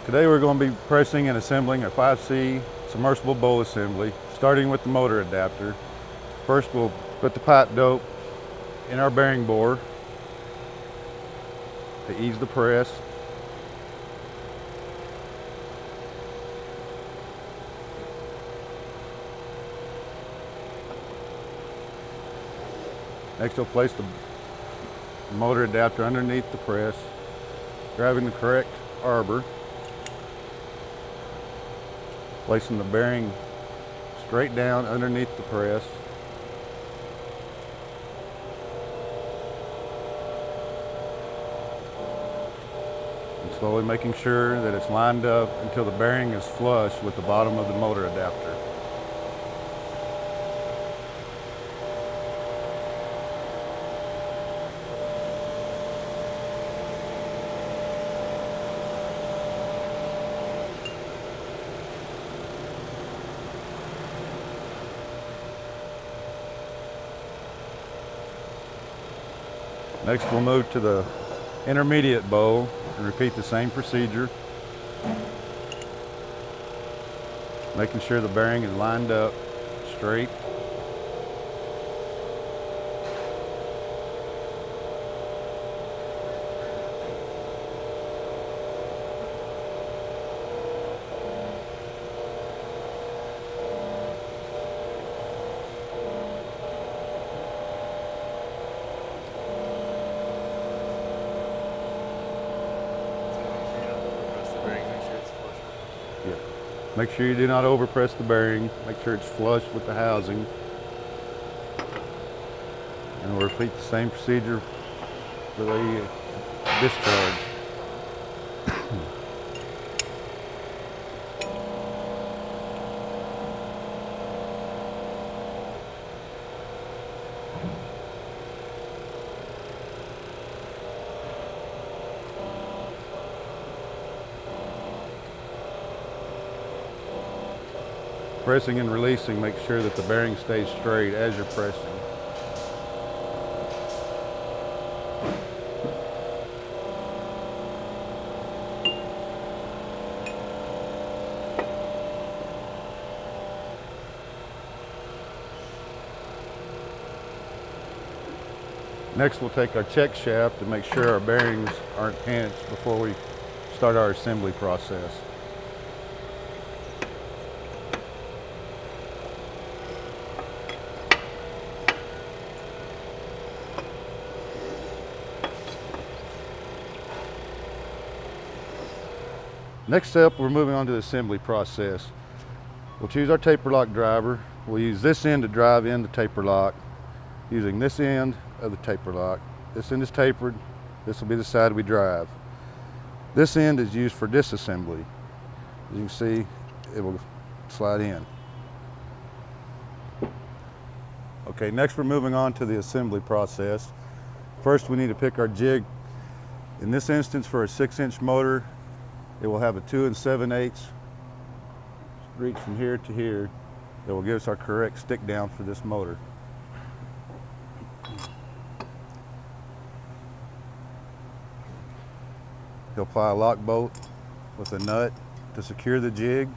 Today we're going to be pressing and assembling a 5C submersible bowl assembly, starting with the motor adapter. First we'll put the pipe dope in our bearing bore to ease the press. Next we'll place the motor adapter underneath the press, grabbing the correct arbor, placing the bearing straight down underneath the press. And slowly making sure that it's lined up until the bearing is flush with the bottom of the motor adapter. Next we'll move to the intermediate bowl and repeat the same procedure, making sure the bearing is lined up straight. Yeah. Make sure you do not overpress the bearing. Make sure it's flush with the housing. And we'll repeat the same procedure for the discharge. Pressing and releasing, make sure that the bearing stays straight as you're pressing. Next, we'll take our check shaft to make sure our bearings aren't pinched before we start our assembly process. Next step, we're moving on to the assembly process. We'll choose our taper lock driver. We'll use this end to drive in the taper lock, using this end of the taper lock. This end is tapered. This will be the side we drive. This end is used for disassembly. As you can see, it will slide in. Okay, next we're moving on to the assembly process. First, we need to pick our jig. In this instance, for a 6-inch motor, it will have a 2 7/8 reach from here to here that will give us our correct stick down for this motor. He'll apply a lock bolt with a nut to secure the jig.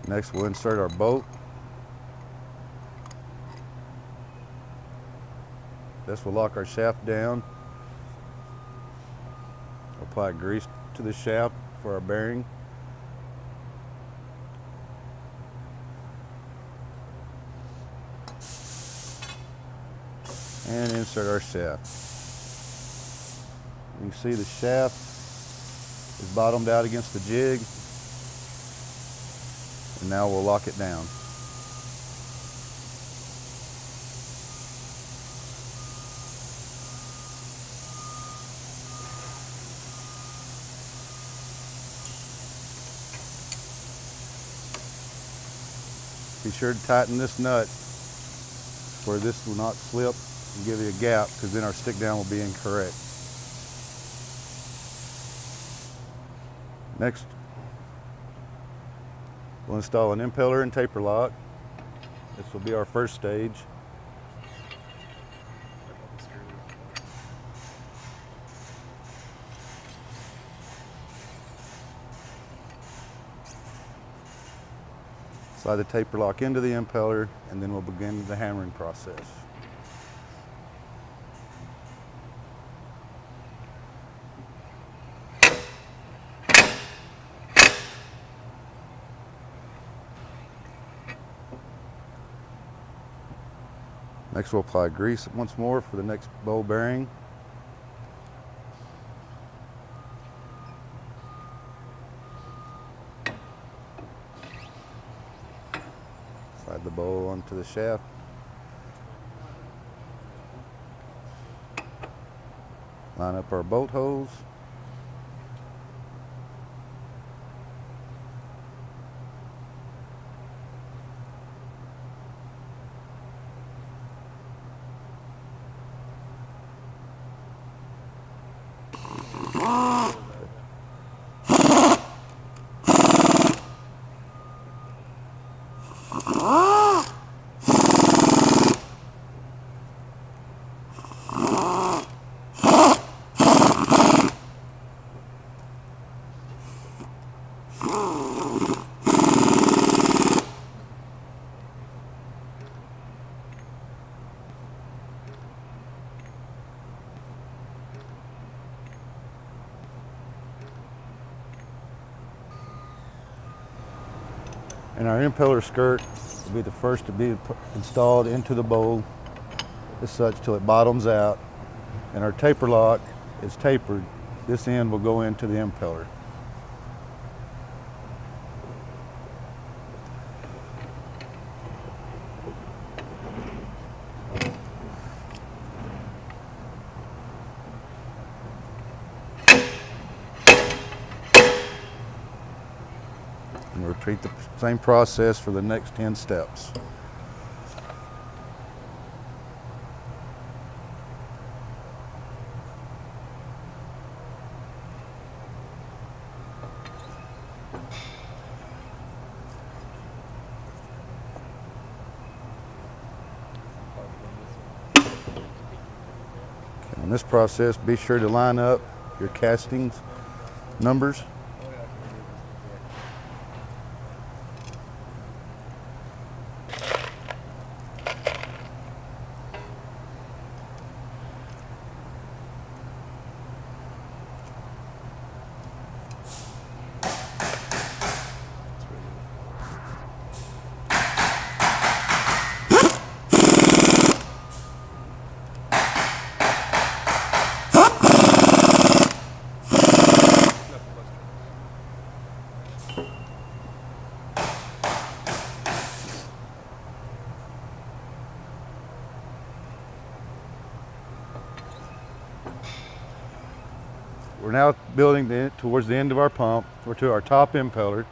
Next, we'll insert our bolt. This will lock our shaft down. Apply grease to the shaft for our bearing. And insert our shaft. You can see the shaft is bottomed out against the jig. And now we'll lock it down. Be sure to tighten this nut where this will not slip and give you a gap, because then our stick down will be incorrect. Next, we'll install an impeller and taper lock. This will be our first stage. Slide the taper lock into the impeller, and then we'll begin the hammering process. Next we'll apply grease once more for the next bowl bearing. Slide the bowl onto the shaft. Line up our bolt holes. And our impeller skirt will be the first to be installed into the bowl as such till it bottoms out. And our taper lock is tapered. This end will go into the impeller. And repeat the same process for the next 10 steps. In this process, be sure to line up your castings numbers. We're now building towards the end of our pump. We're to our top impeller.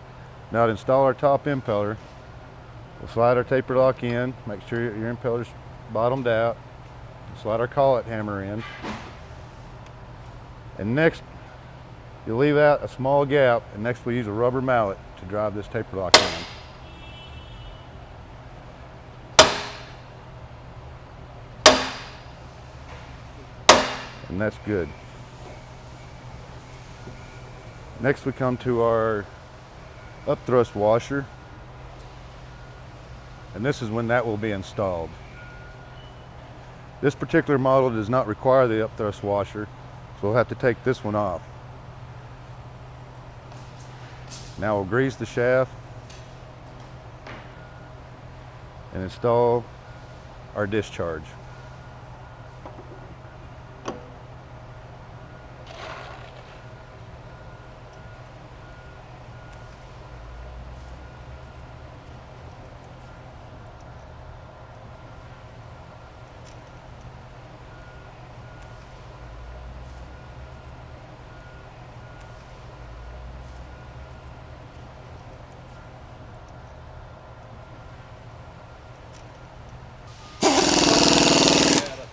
Now to install our top impeller, we'll slide our taper lock in, make sure your impeller's bottomed out. Slide our collet hammer in. And next, you'll leave out a small gap, and next we'll use a rubber mallet to drive this taper lock in. And that's good. Next we come to our upthrust washer, and this is when that will be installed. This particular model does not require the upthrust washer, so we'll have to take this one off. Now we'll grease the shaft and install our discharge.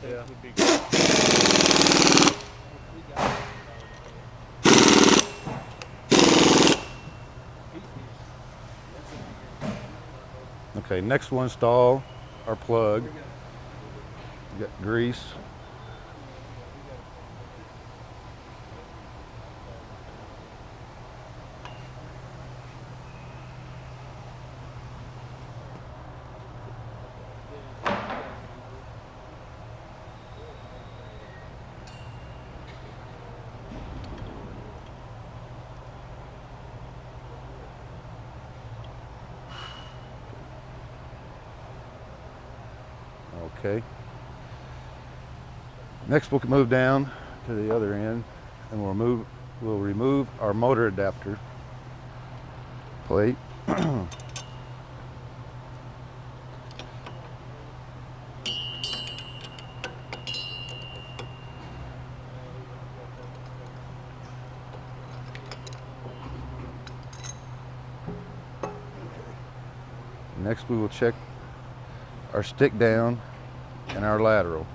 Yeah. Would be good. Okay, next we'll install our plug. We got grease. Okay. Next we'll move down to the other end and we'll remove our motor adapter plate. Next we will check our stick down and our lateral.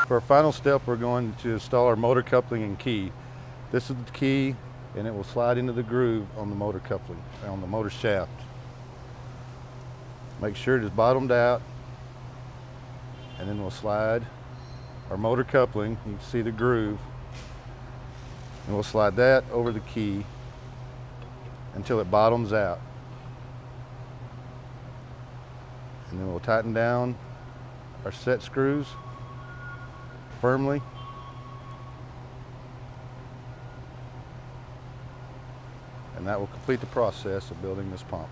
For our final step, we're going to install our motor coupling and key. This is the key, and it will slide into the groove on the motor coupling, on the motor shaft. Make sure it is bottomed out, and then we'll slide our motor coupling. You can see the groove, and we'll slide that over the key until it bottoms out. And then we'll tighten down our set screws firmly. And that will complete the process of building this pump.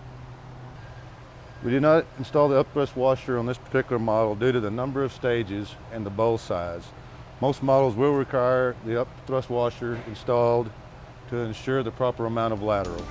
We did not install the upthrust washer on this particular model due to the number of stages and the bowl size. Most models will require the upthrust washer installed to ensure the proper amount of lateral.